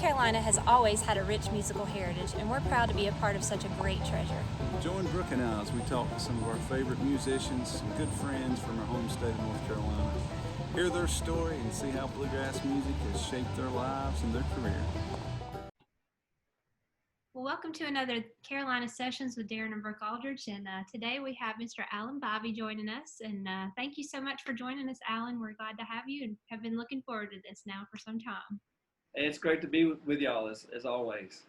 Carolina has always had a rich musical heritage, and we're proud to be a part of such a great treasure. Join Brooke and I as we talk to some of our favorite musicians, some good friends from our home state of North Carolina. Hear their story and see how bluegrass music has shaped their lives and their career. Well, welcome to another Carolina Sessions with Darin and Brooke Aldridge, and today we have Mr. Alan Bibey joining us, and thank you so much for joining us, Alan. We're glad to have you and have been looking forward to this now for some time. It's great to be with y'all as always.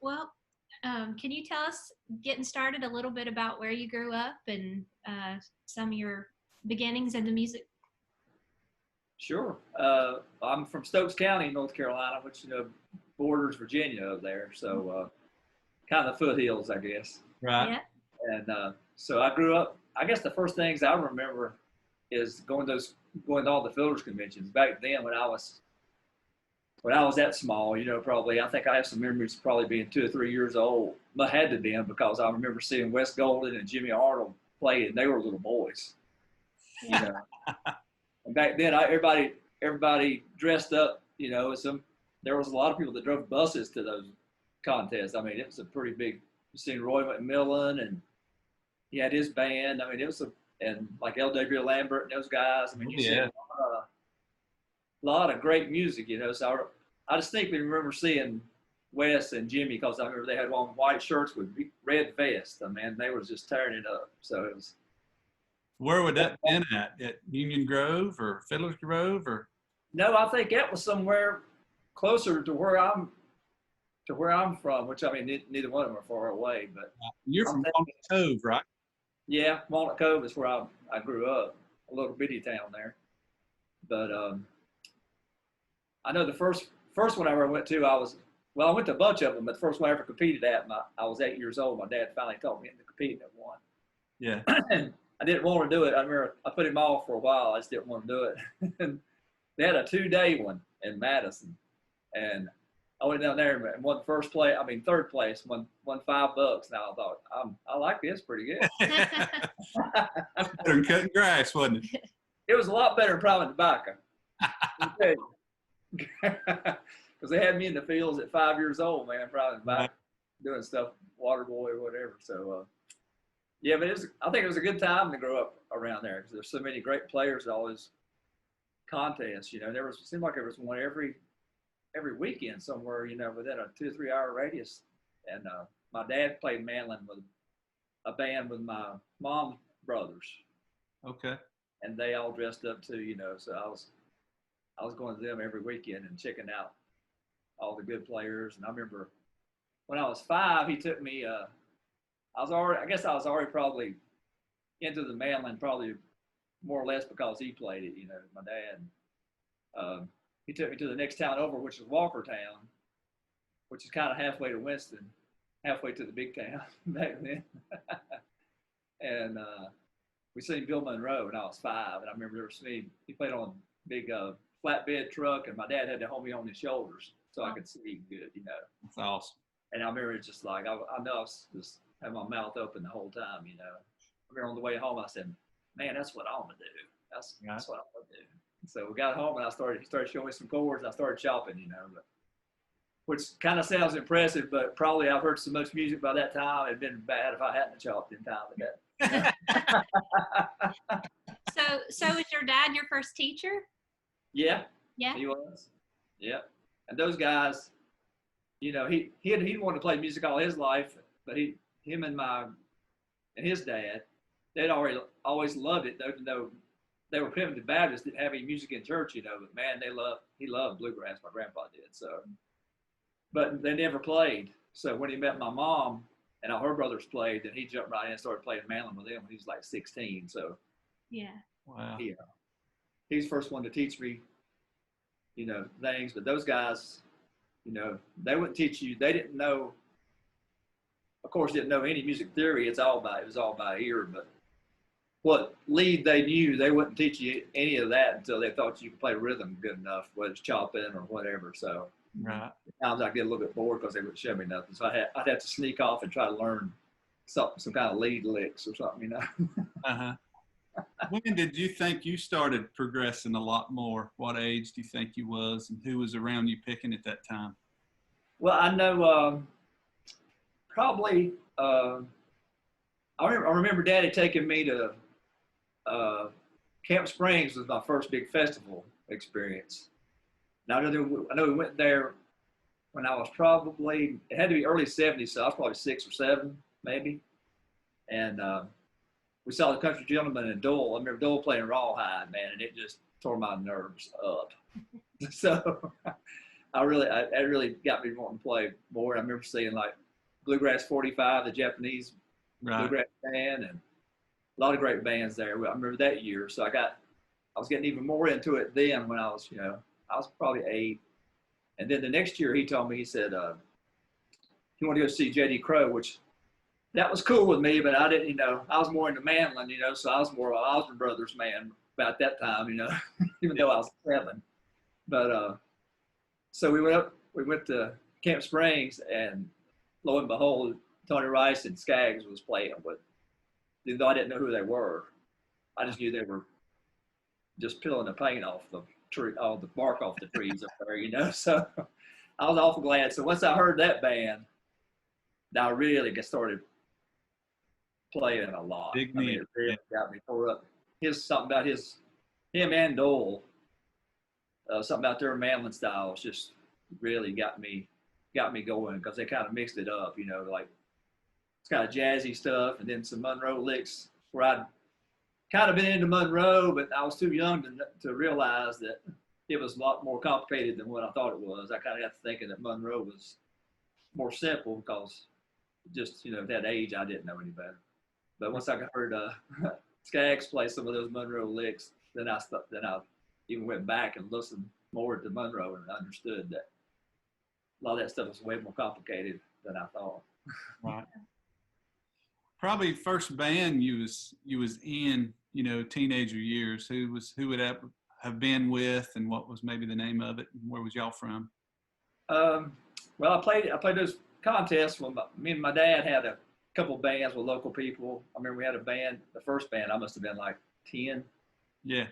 Well, can you tell us, getting started, a little bit about where you grew up and some of your beginnings in the music? Sure. I'm from Stokes County, North Carolina, which borders Virginia up there, so kind of the foothills, I guess. Right. Yeah. And so I grew up. I guess the first things I remember is going to all the Fiddlers conventions back then when I was that small. Probably I think I have some memories of probably being 2 or 3 years old. I had to be because I remember seeing Wes Golden and Jimmy Arnold play, and they were little boys. And back then, everybody dressed up. There was a lot of people that drove buses to those contests. I mean, it was a pretty big. You seen Roy McMillan, and he had his band. I mean, it was and like L.W. Lambert and those guys. I mean, you see a lot of great music. So I distinctly remember seeing Wes and Jimmy because I remember they had on white shirts with red vests. I mean, they were just tearing it up. So it was. Where would that been at Union Grove or Fiddler's Grove or? No, I think that was somewhere closer to where I'm from, which I mean, neither one of them are far away. But you're from Walnut Cove, right? Yeah, Walnut Cove is where I grew up, a little bitty town there. But I know the first one I ever went to, I went to a bunch of them, but the first one I ever competed at, I was 8 years old. My dad finally taught me to compete at one. Yeah. And I didn't want to do it. I remember I put him off for a while. I just didn't want to do it. And they had a 2-day one in Madison. And I went down there and won third place, won $5. Now I thought, I like this pretty good. That's better than cutting grass, wasn't it? It was a lot better than private tobacco. Because they had me in the fields at 5 years old, man, private tobacco, doing stuff, water boy or whatever. So, but I think it was a good time to grow up around there because there's so many great players at all those contests. It seemed like there was one every weekend somewhere, within a 2 or 3 hour radius. And my dad played mandolin with a band with my mom's brothers. Okay. And they all dressed up too, so I was going to them every weekend and checking out all the good players. And I remember when I was 5, he took me, I was already probably into the mandolin, probably more or less because he played it, my dad. He took me to the next town over, which is Walkertown, which is kind of halfway to Winston, halfway to the big town back then. And we seen Bill Monroe when I was 5, and I remember there was me. He played on a big flatbed truck, and my dad had to hold me on his shoulders so I could see good, That's awesome. And I remember it's just like, I know I was just had my mouth open the whole time, I remember on the way home, I said, man, that's what I want to do. That's what I want to do. So we got home and he started showing me some chords and I started chopping, which kind of sounds impressive, but probably I've heard so much music by that time. It'd been bad if I hadn't chopped in time at that. So was your dad your first teacher? Yeah. Yeah. He was. Yeah. And those guys, he wanted to play music all his life, but him and his dad, they'd always loved it, even though they were primitive Baptists, didn't have any music in church, but man, he loved bluegrass. My grandpa did. So, but they never played. So when he met my mom and all her brothers played, then he jumped right in and started playing mandolin with them when he was like 16. So, yeah. Wow. Yeah. He's the first one to teach me, things. But those guys, they wouldn't teach you. They didn't know. Of course, didn't know any music theory. It was all by ear, but what lead they knew, they wouldn't teach you any of that until they thought you could play rhythm good enough, whether it's chopping or whatever. So right. Sometimes I get a little bit bored because they wouldn't show me nothing. So I'd have to sneak off and try to learn some kind of lead licks or something, Uh-huh. When did you think you started progressing a lot more? What age do you think you was, and who was around you picking at that time? Well, I know probably I remember Daddy taking me to Camp Springs was my first big festival experience. Now I know we went there when I was probably, it had to be early 70s, so I was probably 6 or 7 maybe. And we saw the Country Gentleman in Dole. I remember Dole playing Rawhide, man, and it just tore my nerves up. So it really got me wanting to play more. I remember seeing like Bluegrass 45, the Japanese bluegrass band, and a lot of great bands there. I remember that year. So I was getting even more into it then when I was probably 8. And then the next year he told me, he said, he wanted to go see J.D. Crowe, which that was cool with me, but I didn't, I was more into Manlin, so I was more an Osmond Brothers man about that time, even though I was 7. But so we went to Camp Springs, and lo and behold, Tony Rice and Skaggs was playing, but even though I didn't know who they were, I just knew they were just peeling the paint off the tree, all the bark off the trees up there, so I was awful glad. So once I heard that band, I really started playing a lot. Big I mean, it really got me tore up. Him and Dole, something about their Manlin styles just really got me going, because they kind of mixed it up, like it's kind of jazzy stuff and then some Monroe licks, where I'd kind of been into Monroe, but I was too young to realize that it was a lot more complicated than what I thought it was. I kind of got to thinking that Monroe was more simple, because just, at that age, I didn't know any better. But once I heard Skaggs play some of those Monroe licks, then I even went back and listened more to Monroe and understood that a lot of that stuff was way more complicated than I thought. Right. Probably first band you was in, teenager years. Who would have been with, and what was maybe the name of it, and where was y'all from? Well, I played those contests when me and my dad had a couple bands with local people. I remember we had a band, the first band, I must have been like 10. Yeah.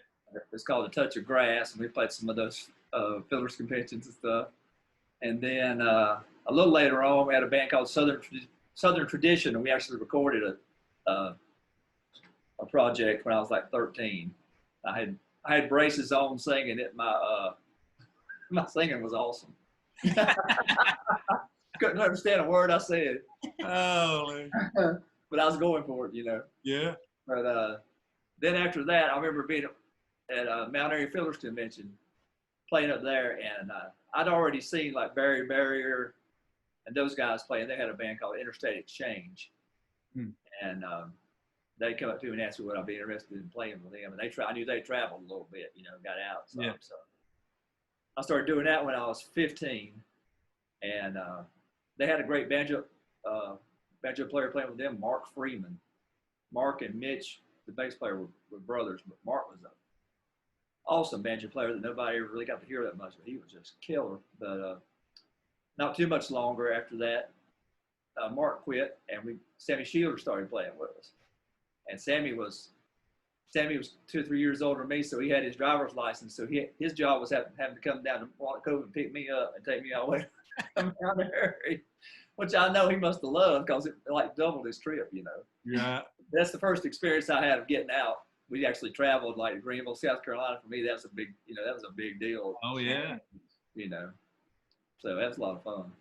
It's called A Touch of Grass, and we played some of those Fiddlers conventions and stuff. And then a little later on, we had a band called Southern Tradition, and we actually recorded a project when I was like 13. I had braces on singing it. My singing was awesome. Couldn't understand a word I said. Oh. But I was going for it, Yeah. But then after that, I remember being at Mount Airy Fiddlers Convention, playing up there, and I'd already seen like Barry Barrier and those guys playing. They had a band called Interstate Exchange, and they come up to me and asked me would I be interested in playing with them. And I knew they traveled a little bit, got out. So I started doing that when I was 15, and they had a great banjo player playing with them, Mark Freeman. Mark and Mitch, the bass player, were brothers, but Mark was an awesome banjo player that nobody ever really got to hear that much, but he was just killer. But not too much longer after that, Mark quit, and Sammy Shielder started playing with us. And Sammy was 2 or 3 years older than me, so he had his driver's license. So his job was having to come down to Walnut Cove and pick me up and take me all the way to Mount Airy, which I know he must have loved, because it like doubled his trip, Yeah. That's the first experience I had of getting out. We actually traveled like to Greenville, South Carolina. For me, that was a big deal. Oh yeah. So that was a lot of fun.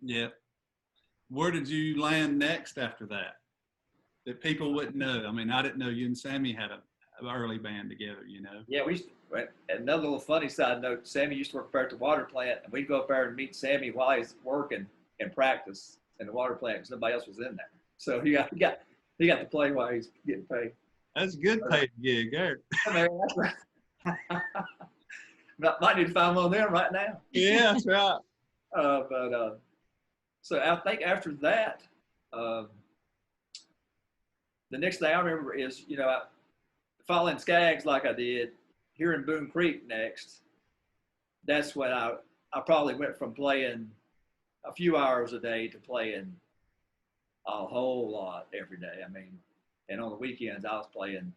Yeah. Where did you land next after that? That people wouldn't know. I mean, I didn't know you and Sammy had an early band together, Yeah, another little funny side note, Sammy used to work up there at the water plant, and we'd go up there and meet Sammy while he's working and practice in the water plant, because nobody else was in there. So he got to play while he's getting paid. That's a good paid gig, Eric. Might need to find one of them right now. Yeah, that's right. So I think after that, the next thing I remember is, following Skaggs like I did, here in Boone Creek next, that's when I probably went from playing a few hours a day to playing a whole lot every day. I mean, and on the weekends I was playing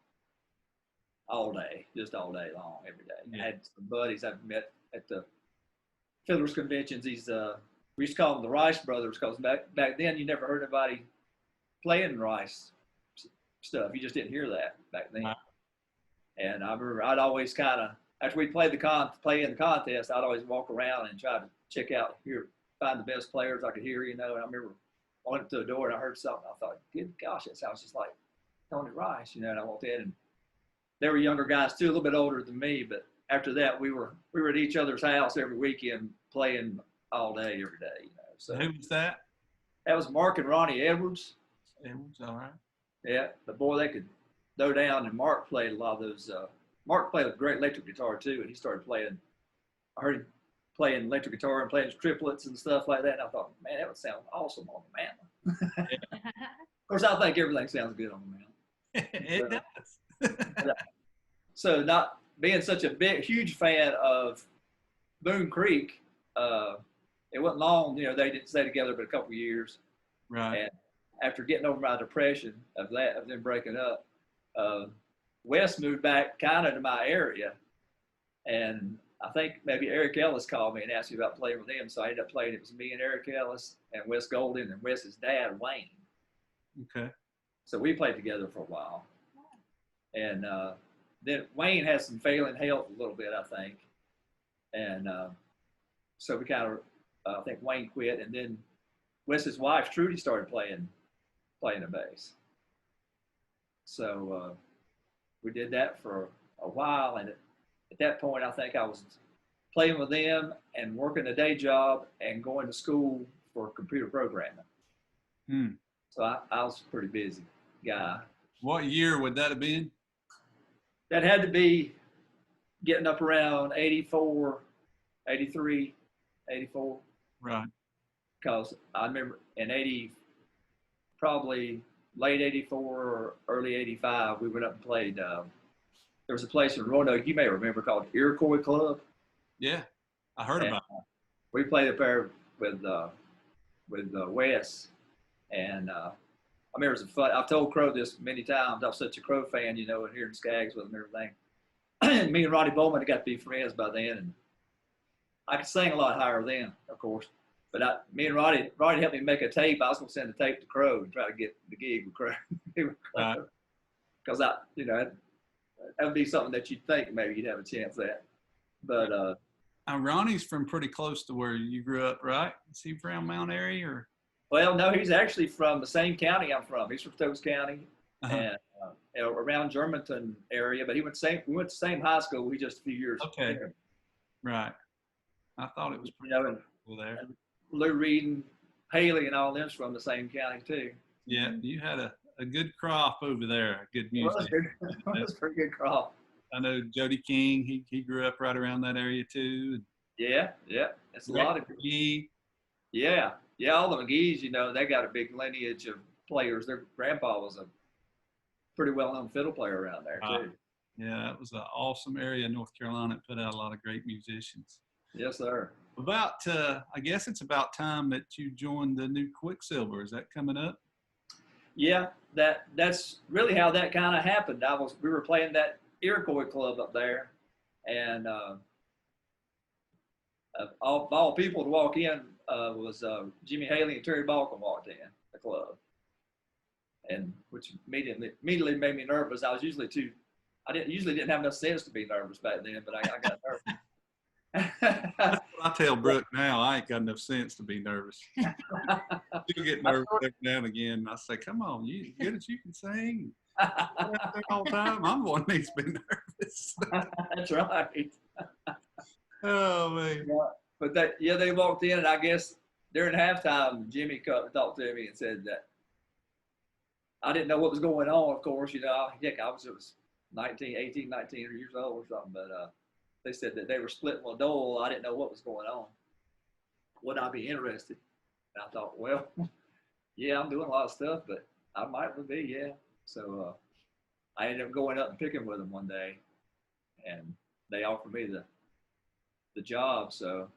all day, just all day long, every day. Yeah. I had some buddies I've met at the fiddlers conventions. These we used to call them the Rice Brothers because back then you never heard anybody playing Rice stuff. You just didn't hear that back then. Right. And I remember I'd always kind of, after we played play in the contest, I'd always walk around and try to check out, find the best players I could hear, And I remember I went to the door and I heard something. I thought, good gosh, that sounds just like Tony Rice, And I walked in, and they were younger guys too, a little bit older than me. But after that, we were at each other's house every weekend playing all day, every day. So who was that? that was Mark and Ronnie Edwards. Edwards, all right. Yeah, but boy, they could throw down, and Mark played a lot of those. Mark played a great electric guitar too, and he started playing. I heard him playing electric guitar and playing triplets and stuff like that. And I thought, man, that would sound awesome on the mantle. Of course, I think everything sounds good on the mantle. It does. So, not being such a huge fan of Boone Creek, it wasn't long. They didn't stay together but a couple of years. Right. And after getting over my depression of them breaking up, Wes moved back kind of to my area, and I think maybe Eric Ellis called me and asked me about playing with him. So I ended up playing. It was me and Eric Ellis and Wes Golden and Wes's dad, Wayne. Okay. So we played together for a while. And then Wayne had some failing health a little bit, I think. And so we kind of, I think Wayne quit. And then Wes's wife, Trudy, started playing the bass. So we did that for a while. And at that point, I think I was playing with them and working a day job and going to school for computer programming. So I was a pretty busy guy. What year would that have been? That had to be getting up around 84, 83, 84. Right. Because I remember in probably late 84 or early 85, we went up and played. There was a place in Roanoke, you may remember, called Iroquois Club. Yeah, I heard about it. We played up there with Wes, and I remember it was fun. I've told Crow this many times. I'm such a Crow fan, and here in Skaggs with him and everything. Me and Ronnie Bowman got to be friends by then, and I could sing a lot higher then, of course. But me and Ronnie helped me make a tape. I was going to send the tape to Crow and try to get the gig with Crow. Because that would be something that you'd think maybe you'd have a chance at. But Ronnie's from pretty close to where you grew up, right? Is he from Mount Airy or? Well, no, he's actually from the same county I'm from. He's from Stokes County, and around Germantown area. But we went to the same high school. We just a few years. Okay. There. Right. I thought it was pretty cool there. And Lou Reed and Haley and all them's from the same county too. Yeah, you had a good crop over there. Good music. It was a pretty good crop. I know Jody King. He grew up right around that area too. Yeah. It's a lot of. Yeah. All the McGee's, they got a big lineage of players. Their grandpa was a pretty well-known fiddle player around there too. Yeah, that was an awesome area in North Carolina. It put out a lot of great musicians. Yes, sir. I guess it's about time that you joined the new Quicksilver. Is that coming up? Yeah, that's really how that kind of happened. We were playing that Iroquois Club up there, and all people to walk in was Jimmy Haley and Terry Balcom walked in the club, and which immediately made me nervous. I usually didn't have enough sense to be nervous back then, but I got nervous. That's what I tell Brooke now. I ain't got enough sense to be nervous. You get nervous every now and again. I say, "Come on, you good as you can sing." All the time. I'm the one that needs to be nervous. That's right. Oh man. But they walked in, and I guess during halftime, Jimmy talked to me and said that I didn't know what was going on. Of course, I was 19 years old or something, but they said that they were splitting a dole. I didn't know what was going on. Would I be interested? And I thought, well, yeah, I'm doing a lot of stuff, but I might be, yeah. So I ended up going up and picking with them one day, and they offered me the job. So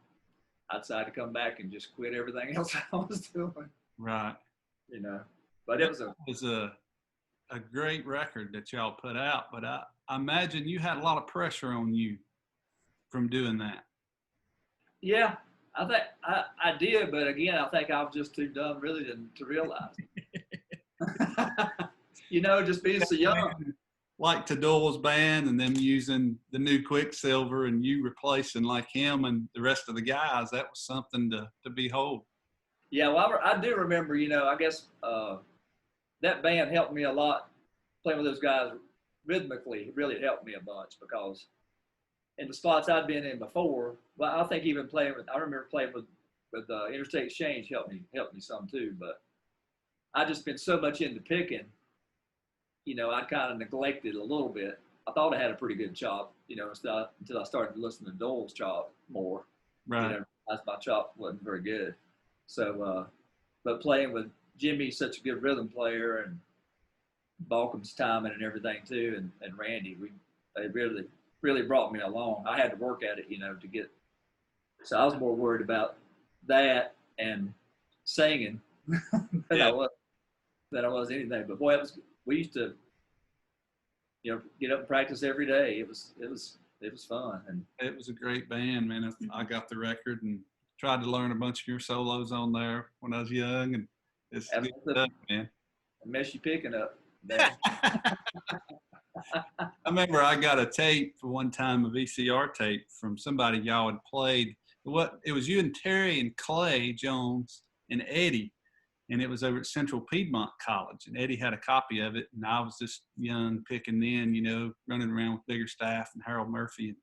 I decided to come back and just quit everything else I was doing. Right. But it was a great record that y'all put out, but I imagine you had a lot of pressure on you from doing that. Yeah, I think I did, but again, I think I was just too dumb really to realize. You know, just being so young. Like Doyle's band and them using the new Quicksilver and you replacing like him and the rest of the guys, that was something to behold. Yeah, well, I do remember, you know, I guess that band helped me a lot. Playing with those guys rhythmically really helped me a bunch because in the spots I'd been in before, well, I think even I remember playing with Interstate Exchange helped me some too, but I just been so much into picking, you know, I kind of neglected a little bit. I thought I had a pretty good chop, you know, until I started listening to Doyle's chop more. Right. You know, my chop wasn't very good. So, but playing with Jimmy, such a good rhythm player, and Balcom's timing and everything too, and Randy, they really brought me along. I had to work at it, you know, to get. So I was more worried about that and singing than I was anything. But boy, we used to, you know, get up and practice every day. It was fun, and it was a great band, man. I got the record and tried to learn a bunch of your solos on there when I was young, and it's good stuff, man. The mess you picking up. I remember I got a tape for one time, a VCR tape from somebody y'all had played. It was you and Terry and Clay Jones and Eddie, and it was over at Central Piedmont College. And Eddie had a copy of it, and I was just young, picking then, you know, running around with bigger staff and Harold Murphy. And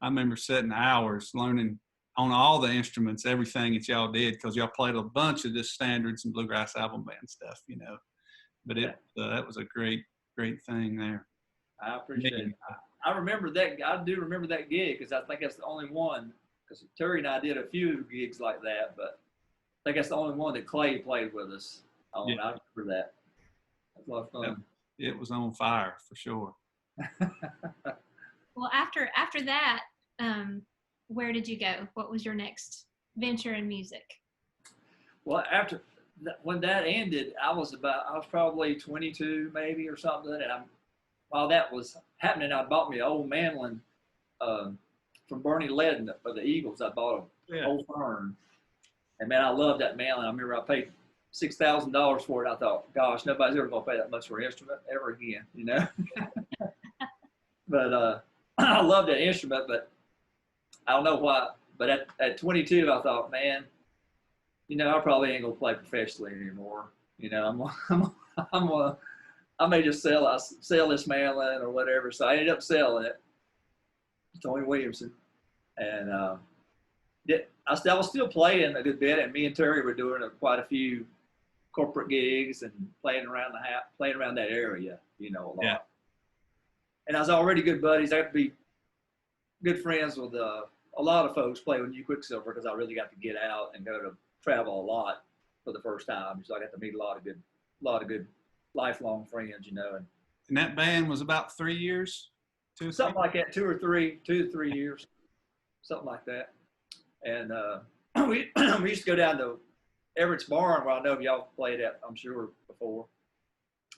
I remember sitting hours learning on all the instruments, everything that y'all did, because y'all played a bunch of just standards and bluegrass album band stuff, you know. But that was a great thing there. I appreciate it. I remember that. I do remember that gig because I think that's the only one. Because Terry and I did a few gigs like that, but I think that's the only one that Clay played with us on. Yeah. I remember that. That was a lot of fun. It was on fire for sure. Well, after that, where did you go? What was your next venture in music? Well, when that ended, I was probably 22 maybe or something, and while that was happening, I bought me an old mandolin from Bernie Ledden for the Eagles. I bought an old Fern, and man, I loved that mandolin. I remember I paid $6,000 for it. I thought, gosh, nobody's ever gonna pay that much for an instrument ever again, you know. But I loved that instrument, but I don't know why. But at 22, I thought, man, you know, I probably ain't gonna play professionally anymore. You know, I may just sell this mandolin or whatever. So I ended up selling it to Tony Williamson, and I was still playing a good bit. And me and Terry were doing quite a few corporate gigs and playing around that area, you know, a lot. Yeah. And I was already good buddies. I got to be good friends with a lot of folks playing with New Quicksilver because I really got to get out and go to travel a lot for the first time. So I got to meet a lot of good lifelong friends, you know. And that band was about 3 years? Something like that, 2 to 3 years, something like that. And we used to go down to Everett's Barn, where I know y'all played at, I'm sure, before.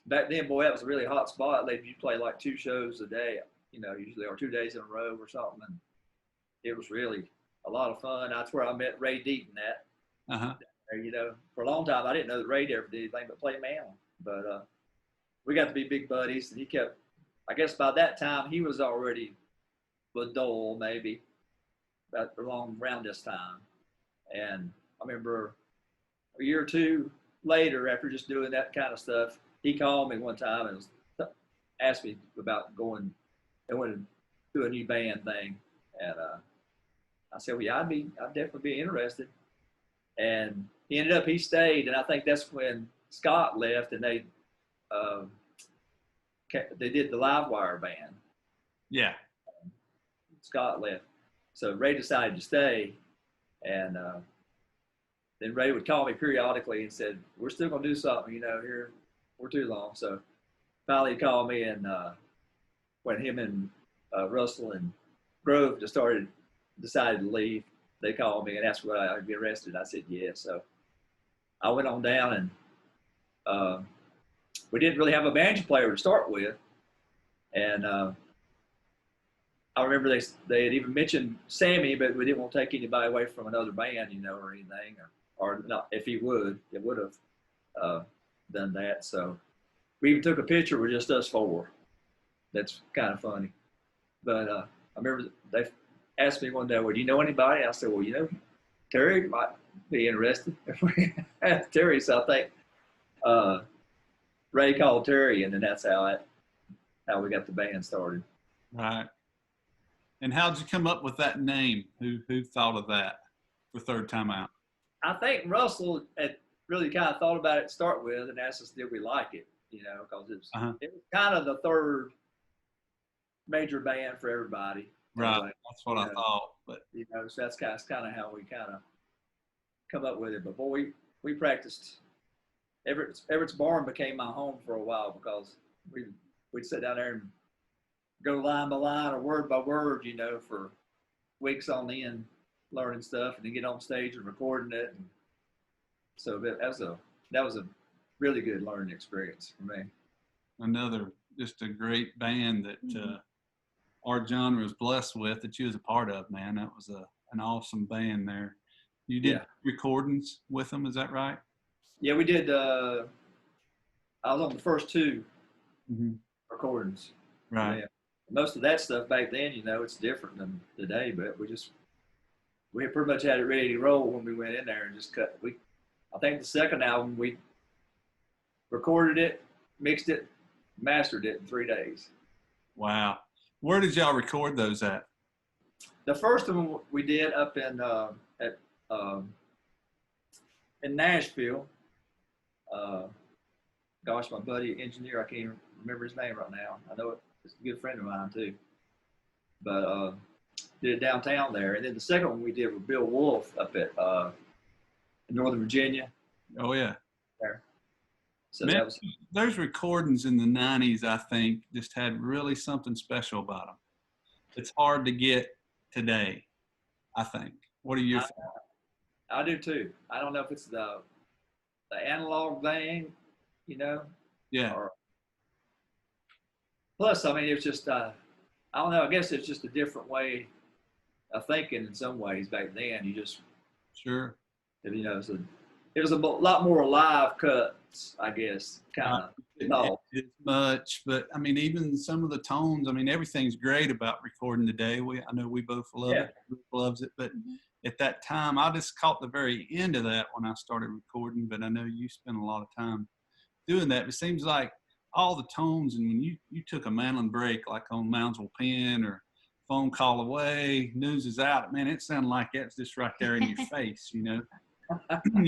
Back then, boy, that was a really hot spot. You play like 2 shows a day, you know, usually, or 2 days in a row or something. And it was really a lot of fun. That's where I met Ray Deaton at. Uh-huh. You know, for a long time, I didn't know that Ray ever did anything but play mandolin. But we got to be big buddies, and he kept, I guess by that time, he was already with Dole, maybe, around this time. And I remember a year or 2 later, after just doing that kind of stuff, he called me one time and asked me about going and do a new band thing. And I said, well, yeah, I'd definitely be interested. And he stayed, and I think that's when Scott left, and they did the Livewire band. Yeah. Scott left. So Ray decided to stay, and then Ray would call me periodically and said, we're still going to do something, you know, here we're too long. So finally he called me, and when him and Russell and Grove decided to leave, they called me and asked would I be arrested. I said yes. So I went on down, and we didn't really have a banjo player to start with. And I remember they had even mentioned Sammy, but we didn't want to take anybody away from another band, or anything, or not. If he would, it would have done that. So we even took a picture with just us four. That's kind of funny. But I remember they asked me one day, "Well, do you know anybody?" I said, "Well, Terry might be interested." Terry, so I think Ray called Terry, and then that's how we got the band started. Right. And how'd you come up with that name? Who thought of that for Third Time Out? I think Russell had really kind of thought about it to start with and asked us, did we like it? Because it was kind of the third major band for everybody. Right. Anyway, that's what I thought. But so that's kind of how we kind of come up with it. But boy, we practiced. Everett's Barn became my home for a while because we'd sit down there and go line by line or word by word, for weeks on end, learning stuff, and then get on stage and recording it. And so that was a really good learning experience for me. another just a great band that our genre is blessed with that you was a part of, man. That was an awesome band there. You did recordings with them, is that right? Yeah, we did. I was on the first two recordings. Right. Yeah. Most of that stuff back then, it's different than today, but we pretty much had it ready to roll when we went in there and just cut. I think the second album, we recorded it, mixed it, mastered it in 3 days. Wow. Where did y'all record those at? The first one we did up in Nashville. Gosh, my buddy engineer, I can't even remember his name right now. I know it's a good friend of mine too. But did it downtown there, and then the second one we did with Bill Wolf up at Northern Virginia. Oh yeah. There. So Man, that was. Those recordings in the 90s, I think, just had really something special about them. It's hard to get today, I think. What are your thoughts? I do too. I don't know if it's the analog thing, Yeah. Or, plus, I mean, it's just I don't know. I guess it's just a different way of thinking in some ways back then. You just Sure. It was a lot more live cuts, I guess, kind of. Not as much, but I mean, even some of the tones. I mean, everything's great about recording today. I know we both love it. Brooke loves it, but at that time, I just caught the very end of that when I started recording. But I know you spent a lot of time doing that. It seems like all the tones, and when you took a mandolin break, like on Moundsville Pen or Phone Call Away, News Is Out, man, it sounded like that's just right there in your face, You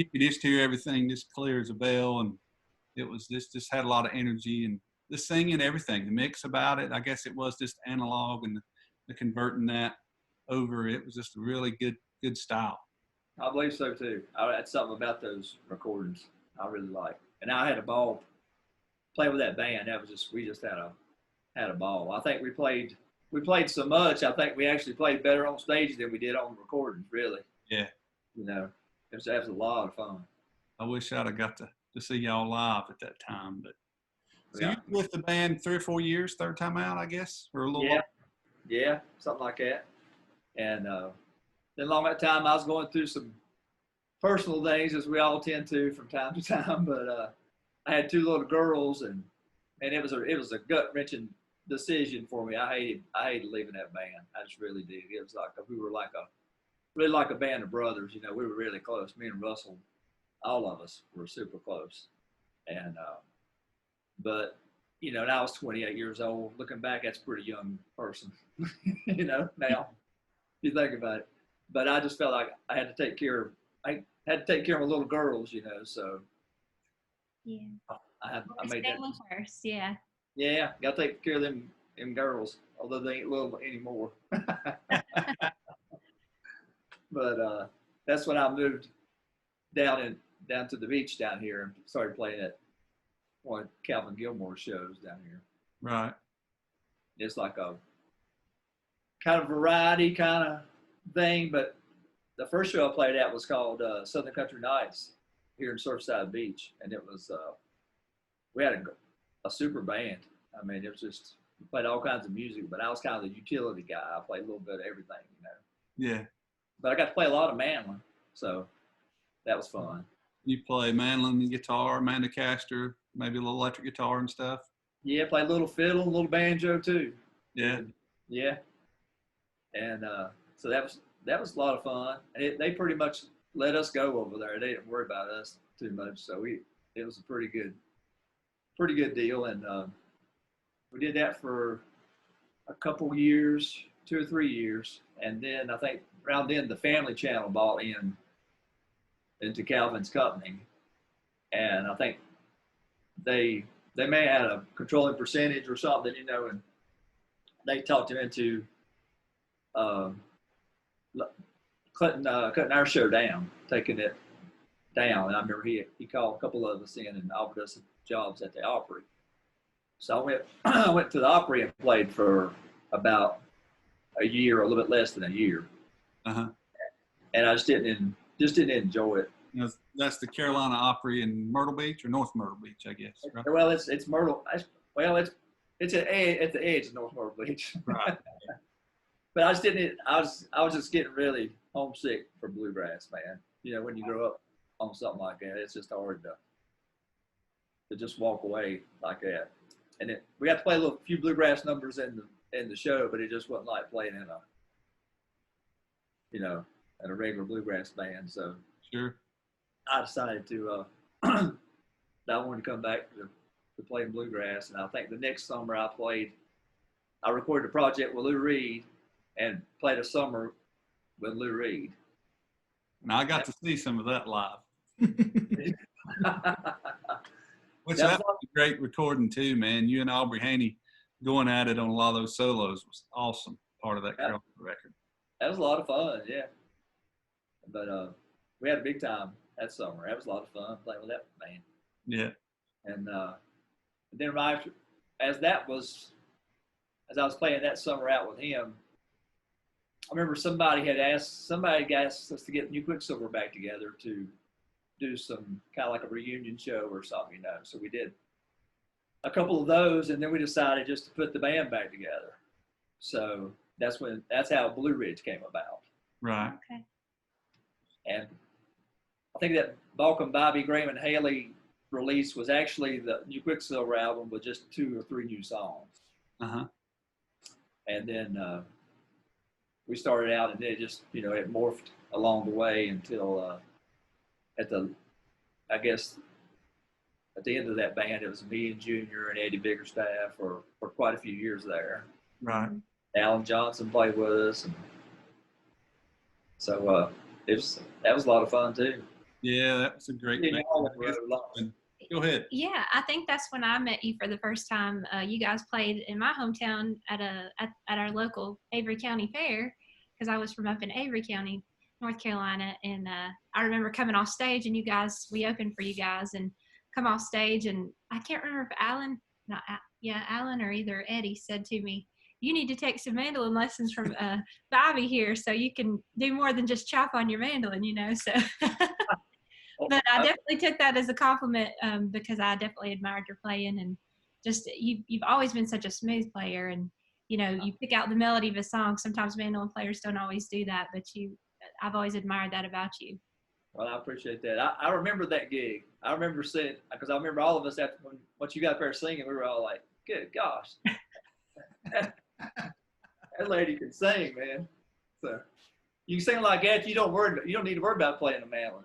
could just hear everything just clear as a bell, and it was just had a lot of energy, and the singing, everything, the mix about it. I guess it was just analog, and the converting that over. It was just a really good style. I believe so too. That's something about those recordings I really like, and I had a ball playing with that band. We just had a ball. I think we played so much. I think we actually played better on stage than we did on recordings. Really. Yeah. It was a lot of fun. I wish I'd have got to see y'all live at that time. But so you were with the band 3 or 4 years, Third Time Out, I guess, or a little. Yeah, something like that. And then along that time, I was going through some personal things, as we all tend to from time to time. But I had 2 little girls, and it was a gut wrenching decision for me. I hated leaving that band. I just really did. It was like we were really like a band of brothers. We were really close. Me and Russell, all of us were super close. And but and I was 28 years old. Looking back, that's a pretty young person. Now if you think about it. But I just felt like I had to take care of my little girls. So yeah, I made that first. Yeah. Yeah, got to take care of them girls, although they ain't little anymore. But that's when I moved down to the beach down here and started playing at one of Calvin Gilmore's shows down here. Right. It's like a kind of variety kind of thing, but the first show I played at was called Southern Country Nights here in Surfside Beach, and it was we had a super band. I mean, it was just played all kinds of music, but I was kind of the utility guy. I played a little bit of everything, Yeah. But I got to play a lot of mandolin, so that was fun. You play mandolin and guitar, Mandocaster, maybe a little electric guitar and stuff. Yeah, played a little fiddle, a little banjo too. Yeah. Yeah, and so that was a lot of fun. And they pretty much let us go over there. They didn't worry about us too much, so it was a pretty good deal. And we did that for a couple years, 2 or 3 years, and then I think around then the Family Channel bought into Calvin's company, and I think they may have had a controlling percentage or something, and they talked him into cutting our show down, taking it down. And I remember he called a couple of us in and offered us jobs at the Opry. So I went to the Opry and played for about a year, a little bit less than a year. Uh-huh. And I just didn't enjoy it. That's the Carolina Opry in Myrtle Beach or North Myrtle Beach, I guess. Right? Well, it's Myrtle. Well, it's at the edge of North Myrtle Beach. Right. But I just didn't. I was just getting really homesick for bluegrass, man. When you grow up on something like that, it's just hard to just walk away like that. And we got to play a few bluegrass numbers in the show, but it just wasn't like playing in a regular bluegrass band. So Sure. I decided to that I wanted to come back to playing bluegrass. And I think the next summer I recorded a project with Lou Reed and played a summer with Lou Reed. And I got to see some of that live. Which that was a great recording too, man. You and Aubrey Haney going at it on a lot of those solos was awesome. Part of that record. That was a lot of fun, yeah. But we had a big time that summer. That was a lot of fun playing with that band. Yeah. And then as I was playing that summer out with him, I remember somebody asked us to get New Quicksilver back together to do some kind of like a reunion show or something, So we did a couple of those, and then we decided just to put the band back together. So that's how Blue Ridge came about. Right. Okay. And I think that Balkan Bobby Graham and Haley release was actually the New Quicksilver album with just 2 or 3 new songs. Uh-huh. And then we started out, and it just, it morphed along the way until at the end of that band, it was me and Junior and Eddie Biggerstaff for quite a few years there. Right. Alan Johnson played with us, and so that was a lot of fun too. Yeah, that was a great band. Go ahead. Yeah, I think that's when I met you for the first time. You guys played in my hometown at our local Avery County Fair, because I was from up in Avery County, North Carolina, and I remember coming off stage, and we opened for you guys and come off stage, and I can't remember if Alan or either Eddie said to me, "You need to take some mandolin lessons from Bobby here, so you can do more than just chop on your mandolin," So. But I definitely took that as a compliment, because I definitely admired your playing, and just you've always been such a smooth player, and you pick out the melody of a song. Sometimes mandolin players don't always do that, but I've always admired that about you. Well, I appreciate that. I remember that gig. I remember saying, because I remember all of us after once you got there singing, we were all like, "Good gosh, that lady can sing, man." So. You can sing like that. You don't need to worry about playing the mandolin.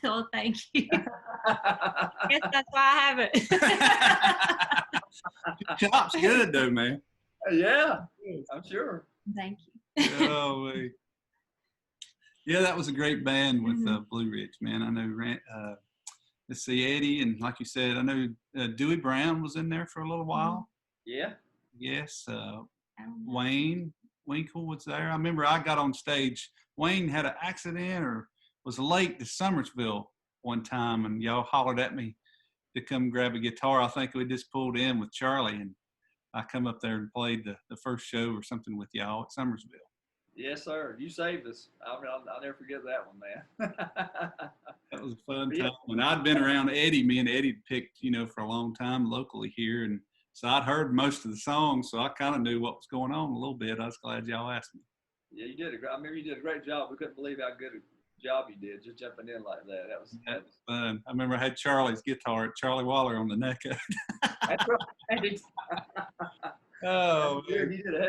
Well, thank you. Guess that's why I haven't. Chop's good though, man. Yeah, I'm sure. Thank you. Oh, wait. Yeah, that was a great band with Blue Ridge, man. I know, let's see, Eddie, and like you said, I know Dewey Brown was in there for a little while. Yeah. Yes. Wayne Winkle was there. I remember I got on stage. Wayne had an accident or was late to Summersville one time, and y'all hollered at me to come grab a guitar. I think we just pulled in with Charlie, and I come up there and played the first show or something with y'all at Summersville. Yes, sir. You saved us. I'll never forget that one, man. That was a fun time. When I'd been around Eddie, me and Eddie picked, for a long time locally here, and So I'd heard most of the songs, so I kind of knew what was going on a little bit. I was glad y'all asked me. Yeah, you did a great. I remember you did a great job. We couldn't believe how good a job you did just jumping in like that. That was Fun. I remember I had Charlie's guitar, Charlie Waller, on the neck of it. that's right. Oh, you did a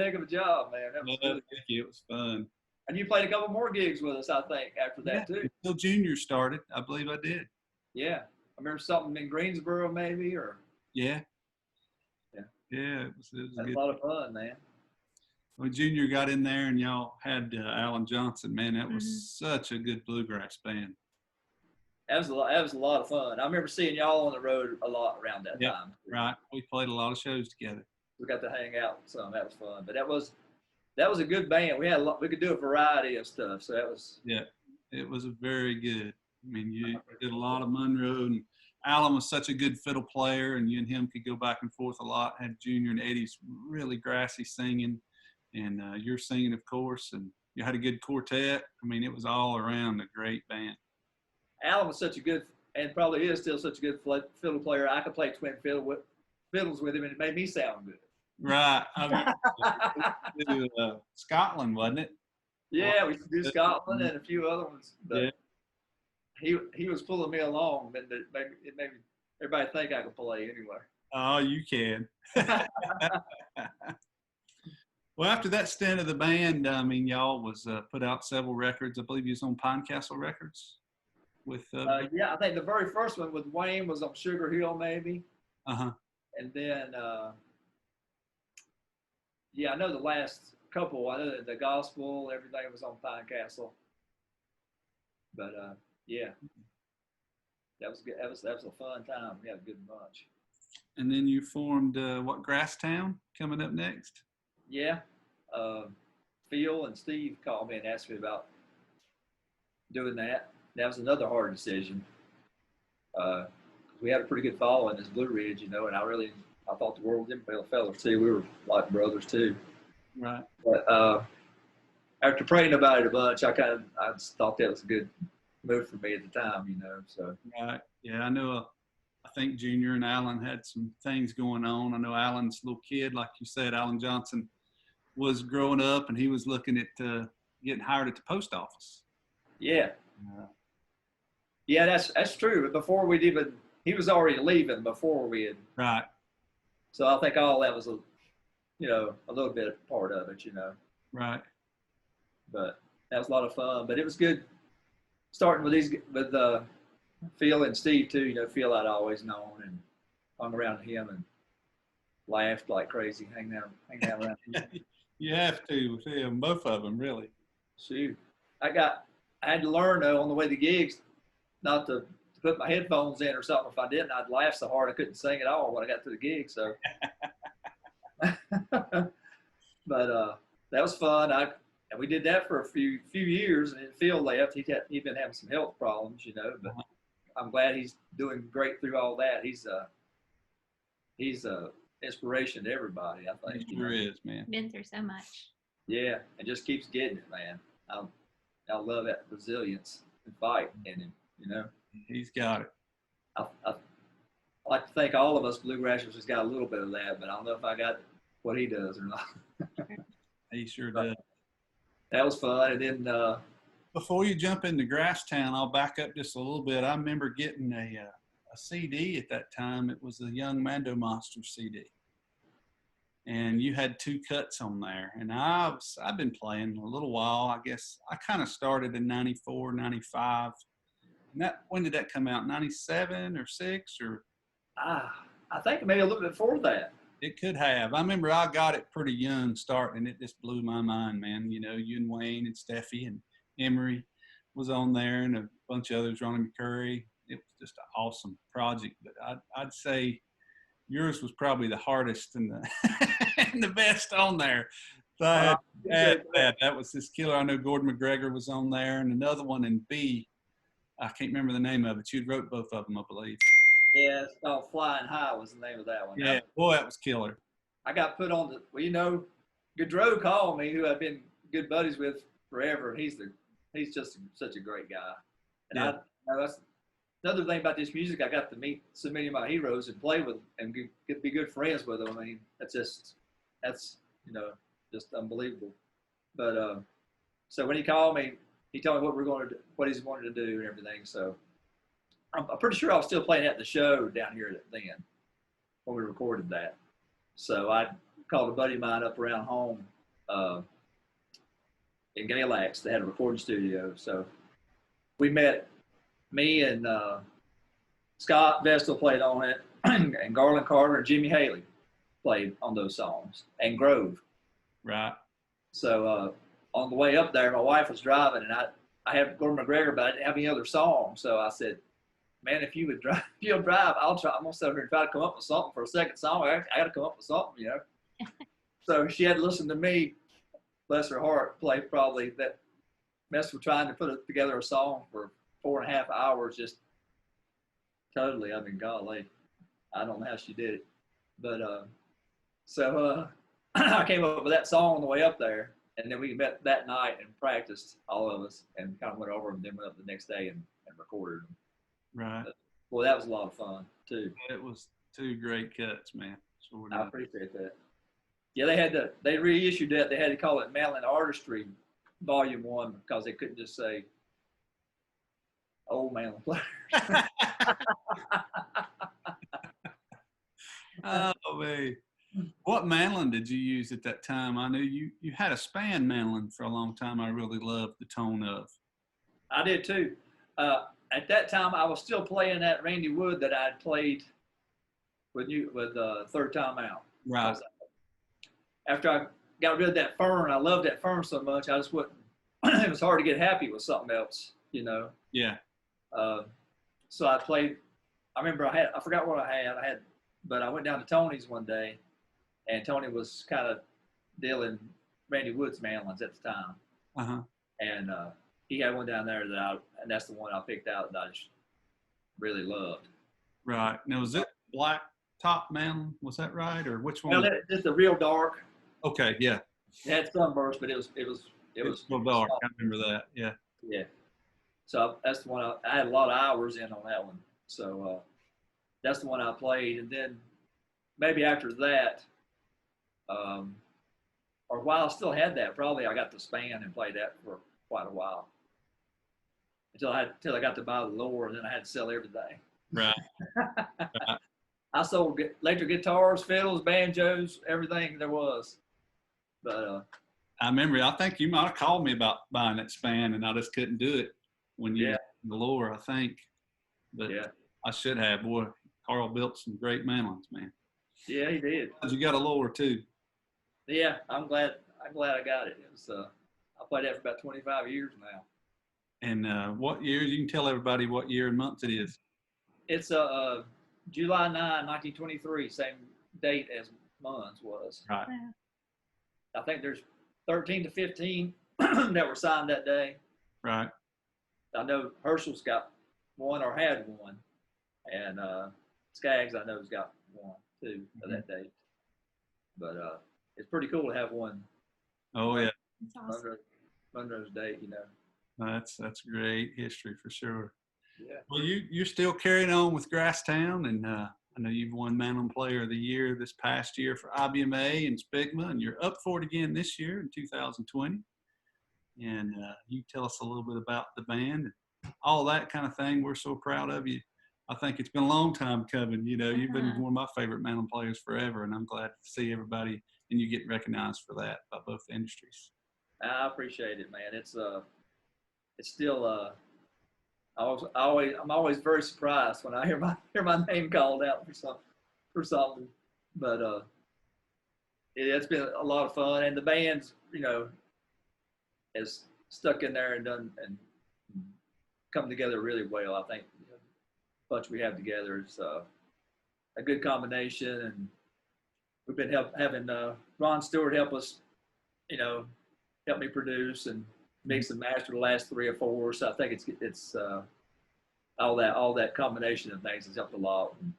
heck of a job, man. That was good. thank you. It was fun. And you played a couple more gigs with us, I think, after that too. Until Junior started, I believe I did. Yeah, I remember something in Greensboro, maybe, or Yeah. Yeah. Yeah, it was that's good. a lot of fun, man. When Junior got in there and y'all had Alan Johnson, man, that was such a good bluegrass band. That was a lot of fun. I remember seeing y'all on the road a lot around that time. Right. We played a lot of shows together. We got to hang out some. That was fun. But that was a good band. We could do a variety of stuff. So that was it was very good. I mean, you did a lot of Monroe, and Alan was such a good fiddle player, and you and him could go back and forth a lot. Had Junior and Eddie's really grassy singing, and you're singing, of course, and you had a good quartet. I mean, it was all around a great band. Alan was such a good, and probably is still such a good fiddle player. I could play twin fiddles with him, and it made me sound good. Right. I mean, to Scotland, wasn't it? Yeah, we used to do Scotland and a few other ones. But Yeah. He was pulling me along, and it made everybody think I could play anyway. Oh, you can. Well, after that stint of the band, I mean, y'all was put out several records. I believe you was on Pine Castle Records. With yeah, I think the very first one with Wayne was on Sugar Hill, maybe. Uh-huh. And then, I know the last couple. I know that the Gospel, everything was on Pine Castle. But yeah, that was good. That was a fun time. We had a good bunch. And then you formed what, Grasstown coming up next? Yeah, Phil and Steve called me and asked me about doing that. That was another hard decision. We had a pretty good following as Blue Ridge, and I thought the world of them fellas too. We were like brothers too. Right. But after praying about it a bunch, I just thought that was a good move for me at the time, So Right. Yeah, I know. I think Junior and Alan had some things going on. I know Alan's little kid, like you said, Alan Johnson, was growing up, and he was looking at getting hired at the post office. Yeah. Yeah, that's true. But before he was already leaving before we had. Right. So I think all that was a little bit part of it, Right. But that was a lot of fun. But it was good starting with Phil and Steve too. Phil I'd always known and hung around him and laughed like crazy, hanging out around him. You have to with him, both of them, really. Shoot, I had to learn though on the way to gigs not to put my headphones in or something. If I didn't, I'd laugh so hard I couldn't sing at all when I got to the gig. So, but that was fun. And we did that for a few years, and then Phil left. He'd been having some health problems, But I'm glad he's doing great through all that. He's inspiration to everybody, I think. He sure is, man. Been through so much. Yeah, and just keeps getting it, man. I love that resilience and fight in him, He's got it. I like to think all of us bluegrassers has got a little bit of that, but I don't know if I got what he does or not. He sure does. That was fun. And then before you jump into Grasstown, I'll back up just a little bit. I remember getting a CD at that time. It was a Young Mando Monster CD. And you had 2 cuts on there. And I've been playing a little while. I guess I kind of started in 94, 95. And when did that come out? 97 or 6 or? I think maybe a little bit before that. It could have. I remember I got it pretty young starting, and it just blew my mind, man. You and Wayne and Steffi and Emery was on there, and a bunch of others, Ronnie McCurry. It was just an awesome project. But I'd say yours was probably the hardest and the best on there. So that was this killer. I know Gordon McGregor was on there, and another one in B. I can't remember the name of it. You wrote both of them, I believe. Yeah, it's called Flying High was the name of that one. Yeah, boy, that was killer. I got put on Gaudreau called me, who I've been good buddies with forever. He's just such a great guy. And yeah. that's another thing about this music, I got to meet so many of my heroes and play with them and get to be good friends with them. I mean, that's just unbelievable. But so when he called me, he told me what he's wanted to do and everything. So I'm pretty sure I was still playing at the show down here then when we recorded that. So I called a buddy of mine up around home in Galax. They had a recording studio. So we met. Me and Scott Vestal played on it, and Garland Carter and Jimmy Haley played on those songs, and Grove. Right. So on the way up there, my wife was driving, and I had Gordon McGregor, but I didn't have any other songs. So I said, "Man, if you'll drive, I'll try. I'm gonna sit here and try to come up with something for a second song. I got to come up with something, you know." So she had to listen to me, bless her heart, play probably that mess with trying to put together a song for 4.5 hours, just totally. I mean, golly, I don't know how she did it, but I came up with that song on the way up there, and then we met that night and practiced, all of us, and kind of went over them, then went up the next day and recorded them. Right. Well, that was a lot of fun too. It was 2 great cuts, man. Sure I appreciate that. Yeah, they reissued that. They had to call it Madeline Artistry Volume 1 because they couldn't just say old Madeline players. Oh, man. What mandolin did you use at that time? I knew you had a span mandolin for a long time. I really loved the tone of. I did too. At that time, I was still playing that Randy Wood that I'd played with Third Time Out. Right. After I got rid of that fern, I loved that fern so much, I just wouldn't. It was hard to get happy with something else, you know. Yeah. So I played. I remember I forgot what I had, but I went down to Tony's one day, and Tony was kind of dealing Randy Wood's mandolins at the time. Uh-huh. And he had one down there and that's the one I picked out that I just really loved. Right. Now, was it black top mandolin? Was that right, or which one? Well, it's the real dark. Okay. Yeah. It had sunburst, but it was real dark. I remember that. Yeah. Yeah. So that's the one I had a lot of hours in on that one. So that's the one I played, and then maybe after that, or while I still had that, probably I got the span and played that for quite a while until I got to buy the lower, and then I had to sell everything. Right. I sold electric guitars, fiddles, banjos, everything there was. But I remember. I think you might have called me about buying that span, and I just couldn't do it when you were in the lower, I think. But yeah, I should have. Boy, Carl built some great mandolins, man. Yeah, he did. You got a lower too. Yeah, I'm glad I got it. It was I played that for about 25 years now. And what year? You can tell everybody what year and month it is. It's July 9, 1923, same date as Munn's was. Right. I think there's 13 to 15 that were signed that day. Right. I know Herschel's got one or had one, and Skaggs I know has got one too of that date. But it's pretty cool to have one. Oh yeah. That's awesome. Monroe's date, you know. That's great history for sure. Yeah. Well, you're still carrying on with Grasstown, and I know you've won Mandolin Player of the Year this past year for IBMA and SPIGMA, and you're up for it again this year in 2020. And you tell us a little bit about the band, and all that kind of thing. We're so proud of you. I think it's been a long time coming. You know, you've been one of my favorite mandolin players forever, and I'm glad to see everybody and you getting recognized for that by both industries. I appreciate it, man. It's still I'm always very surprised when I hear my name called out for something. But it's been a lot of fun, and the band's, you know, has stuck in there and done and come together really well. I think the bunch we have together is a good combination, and we've been having Ron Stewart help us, you know, help me produce and mix and master the last 3 or 4. So I think it's all that combination of things has helped a lot. And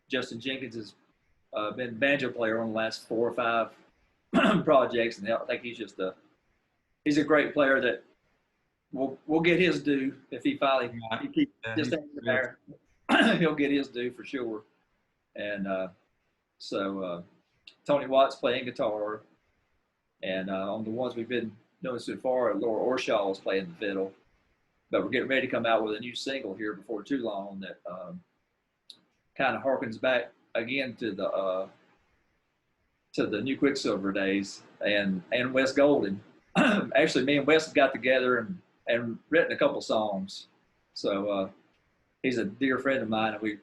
Justin Jenkins has been banjo player on the last 4 or 5 projects, and I think he's a great player that we'll get his due if he finally he keeps Yeah, just he's hanging there. He'll get his due for sure. And Tony Watts playing guitar, and on the ones we've been doing so far, Laura Orshaw is playing the fiddle. But we're getting ready to come out with a new single here before too long that kind of harkens back again to the new Quicksilver days and Wes Golden. Actually, me and Wes got together and written a couple songs. So he's a dear friend of mine, and we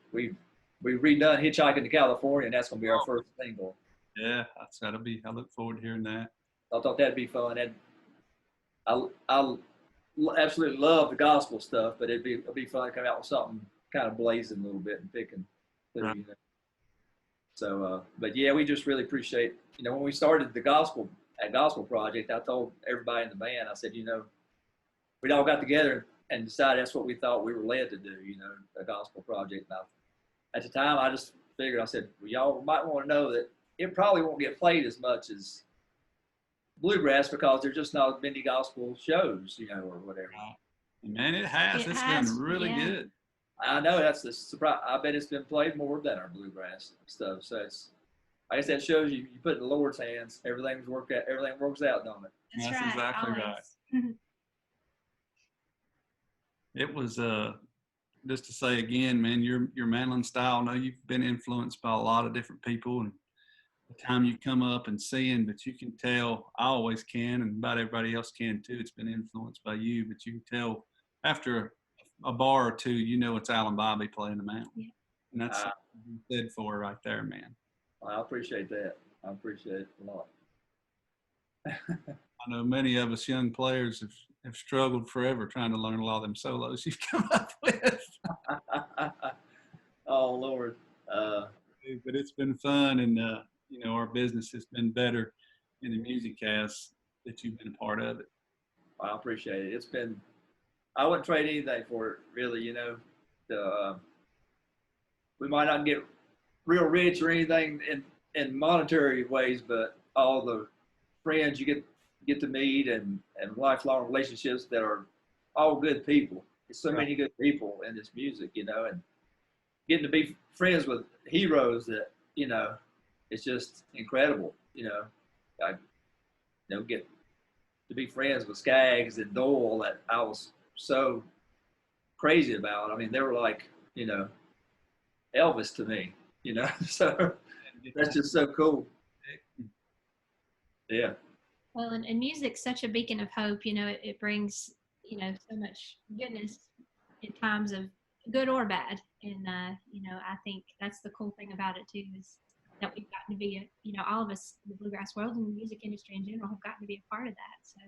redone Hitchhiking to California, and that's going to be our first single. Yeah, that'll be. I look forward to hearing that. I thought that'd be fun. And I absolutely love the gospel stuff, but it'd be fun to come out with something kind of blazing a little bit and picking. Right. You know. So, but yeah, we just really appreciate. When we started the gospel project, I told everybody in the band, I said, we'd all got together and decided that's what we thought we were led to do. A gospel project. And at the time, I just figured, I said, well, y'all might want to know that it probably won't get played as much as bluegrass because there's just not many gospel shows, or whatever. Man, it has. It's been really good. I know, that's the surprise. I bet it's been played more than our bluegrass stuff. So I guess that shows you put it in the Lord's hands. Everything works out, don't it? That's right, exactly always. right. It was just to say again, man, your mandolin style. I know you've been influenced by a lot of different people, and the time you come up and seeing, but you can tell. I always can, and about everybody else can too. It's been influenced by you, but you can tell after a bar or two, it's Alan Bibey playing the mandolin. Yeah. And that's something you said for right there, man. I appreciate that. I appreciate it a lot. I know many of us young players have struggled forever trying to learn a lot of them solos you've come up with. Oh, Lord. But it's been fun, and our business has been better in the music has that you've been a part of it. I appreciate it. It's been, I wouldn't trade anything for it, really. We might not get real rich or anything in monetary ways, but all the friends you get to meet and lifelong relationships that are all good people. There's so many good people in this music, and getting to be friends with heroes that, it's just incredible. I get to be friends with Skaggs and Doyle that I was so crazy about. I mean, they were like, Elvis to me, so that's just so cool. Yeah. Well, and music's such a beacon of hope. It brings, so much goodness in times of good or bad. And, I think that's the cool thing about it too, is that we've gotten to be, all of us in the bluegrass world and the music industry in general have gotten to be a part of that. So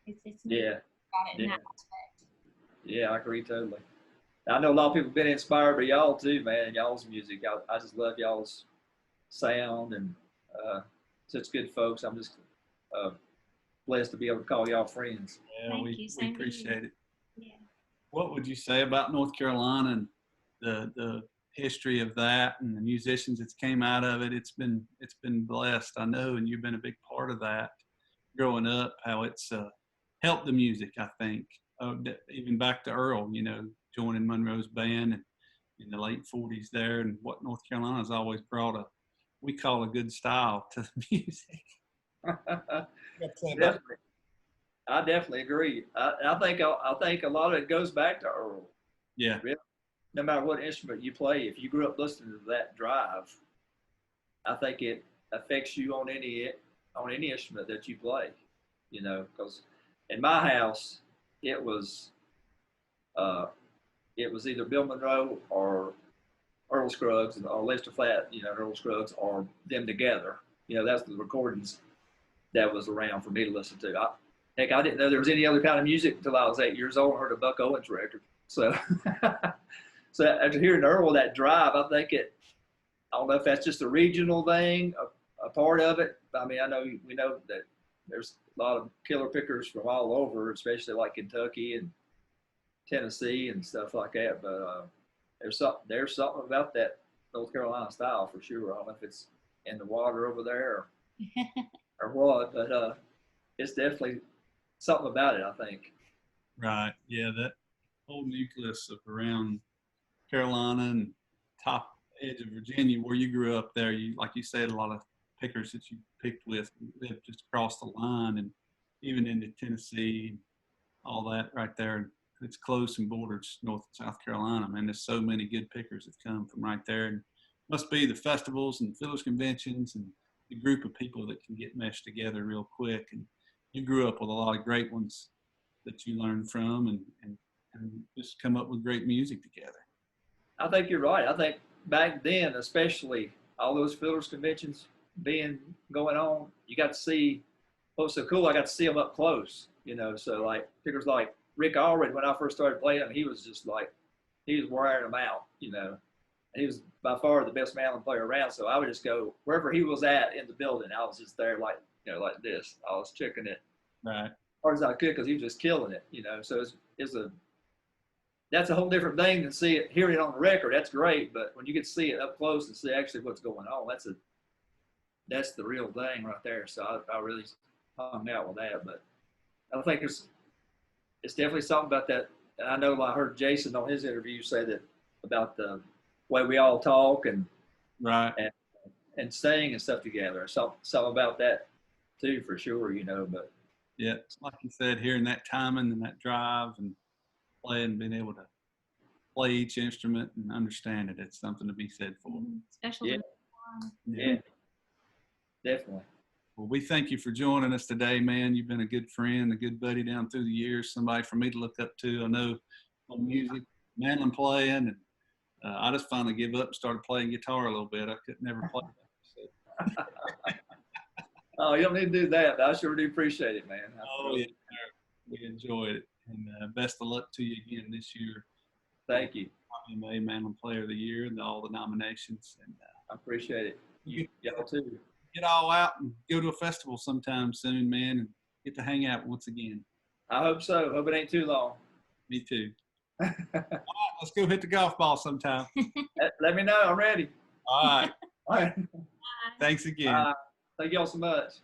it's neat about it in that aspect. Yeah, I agree totally. I know a lot of people have been inspired by y'all too, man, and y'all's music. I just love y'all's sound and such good folks. I'm just blessed to be able to call y'all friends. Yeah, we appreciate it. Yeah. What would you say about North Carolina and the history of that and the musicians that came out of it? It's been blessed, I know, and you've been a big part of that growing up, how it's helped the music, I think. Even back to Earl, joining Monroe's band and in the late 40s there, and what North Carolina's always brought we call a good style to the music. Definitely. I definitely agree. I think a lot of it goes back to Earl. Yeah. Really. No matter what instrument you play, if you grew up listening to that drive, I think it affects you on any instrument that you play. Because in my house, it was either Bill Monroe or Earl Scruggs or Lester Flatt, Earl Scruggs, or them together. That's the recordings that was around for me to listen to. I didn't know there was any other kind of music until I was 8 years old and heard a Buck Owens record. So, so after hearing Earl, that drive, I think I don't know if that's just a regional thing, a part of it. I mean, we know that there's a lot of killer pickers from all over, especially like Kentucky and Tennessee and stuff like that. But there's something about that North Carolina style for sure. I don't know if it's in the water over there or what, but it's definitely something about it, I think. Right. Yeah, that whole nucleus of around Carolina and top edge of Virginia, where you grew up there, you, like you said, a lot of pickers that you picked with lived just across the line, and even into Tennessee, all that right there. It's close and borders North and South Carolina. Man, there's so many good pickers that come from right there. And must be the festivals and fiddlers conventions and the group of people that can get meshed together real quick. And you grew up with a lot of great ones that you learned from, and just come up with great music together. I think you're right. I think back then, especially all those fiddlers conventions going on, you got to see what was so cool. I got to see them up close, you know. So like pickers like Rick Aldridge, when I first started playing, he was just like, he was wearing them out, you know. He was by far the best mandolin player around. So I would just go wherever he was at in the building. I was just there like, you know, like this. I was checking it Right. as hard as I could because he was just killing it, you know. So that's a whole different thing than hearing it on the record. That's great, but when you get to see it up close and see actually what's going on, that's the real thing right there. So I really hung out with that. But I think it's definitely something about that. And I know I heard Jason on his interview say that about the way we all talk and Right. and sing and stuff together. Something about that too, for sure, you know. But Yeah, it's like you said, hearing that timing and that drive and playing, being able to play each instrument and understand it, it's something to be said for. Special. Yeah. Yeah, definitely. Well, we thank you for joining us today, man. You've been a good friend, a good buddy down through the years, somebody for me to look up to. I know on music, mandolin playing, and I just finally gave up and started playing guitar a little bit. I could never play that. So. Oh, you don't need to do that, but I sure do appreciate it, man. Oh, yeah, we enjoyed it. And best of luck to you again this year. Thank you. You Mandolin Player of the Year and all the nominations. And I appreciate it. Y'all too. Get all out and go to a festival sometime soon, man, and get to hang out once again. I hope so. Hope it ain't too long. Me too. All right, let's go hit the golf ball sometime. Let me know. I'm ready. All right. All right. Thanks again. Thank y'all so much.